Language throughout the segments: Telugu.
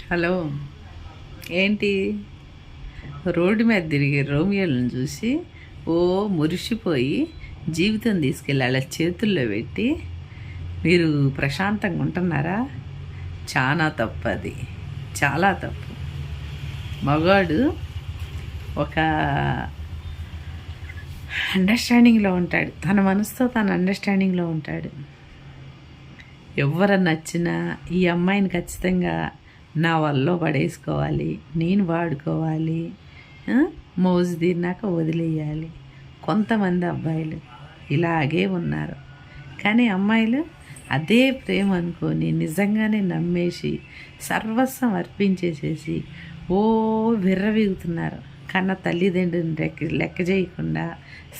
హలో. ఏంటి రోడ్డు మీద తిరిగే రోమియోలను చూసి ఓ మురిసిపోయి జీవితం తీసుకెళ్ళి అలా చేతుల్లో పెట్టి మీరు ప్రశాంతంగా ఉంటున్నారా? చాలా తప్పు, అది చాలా తప్పు. మగాడు ఒక అండర్స్టాండింగ్లో ఉంటాడు, తన మనసుతో తన అండర్స్టాండింగ్లో ఉంటాడు. ఎవరన్నా నచ్చినా ఈ అమ్మాయిని ఖచ్చితంగా నా వల్ల పడేసుకోవాలి, నేను వాడుకోవాలి, మోజు తీరినాక వదిలేయాలి. కొంతమంది అబ్బాయిలు ఇలాగే ఉన్నారు. కానీ అమ్మాయిలు అదే ప్రేమ అనుకొని నిజంగానే నమ్మేసి సర్వస్వం అర్పించేసేసి ఓ విర్రవీగుతున్నారు. కన్న తల్లిదండ్రుని లెక్క చేయకుండా,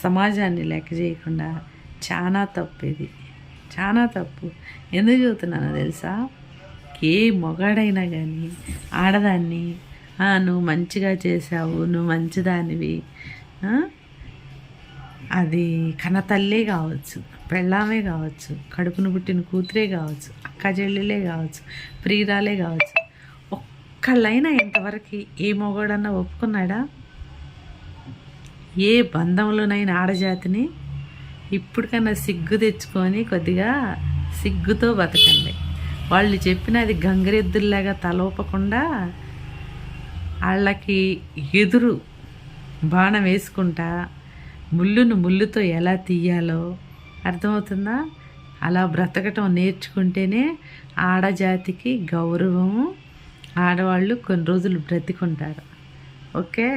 సమాజాన్ని లెక్క చేయకుండా. చాలా తప్పు ఇది, చాలా తప్పు. ఎందుకు చెబుతున్నానో తెలుసా? ఏ మొగాడైనా కానీ ఆడదాన్ని నువ్వు మంచిగా చేసావు, నువ్వు మంచిదానివి, అది కన్నతల్లే కావచ్చు, పెళ్ళామే కావచ్చు, కడుపును పుట్టిన కూతురే కావచ్చు, అక్క చెల్లెలే కావచ్చు, ప్రియురాలే కావచ్చు. ఒక్కళ్ళైనా ఇంతవరకు ఏ మొగాడన్నా ఒప్పుకున్నాడా? ఏ బంధంలోనైనా ఆడజాతిని ఇప్పటికన్నా సిగ్గు తెచ్చుకొని కొద్దిగా సిగ్గుతో బతకండి. వాళ్ళు చెప్పినది గంగిరెద్దుల్లాగా తలోపకుండా వాళ్ళకి ఎదురు బాణం వేసుకుంటా ముళ్ళును ముళ్ళుతో ఎలా తీయాలో అర్థమవుతుందా? అలా బ్రతకటం నేర్చుకుంటేనే ఆడజాతికి గౌరవము. ఆడవాళ్ళు కొన్ని రోజులు బ్రతికుంటారు. ఓకే.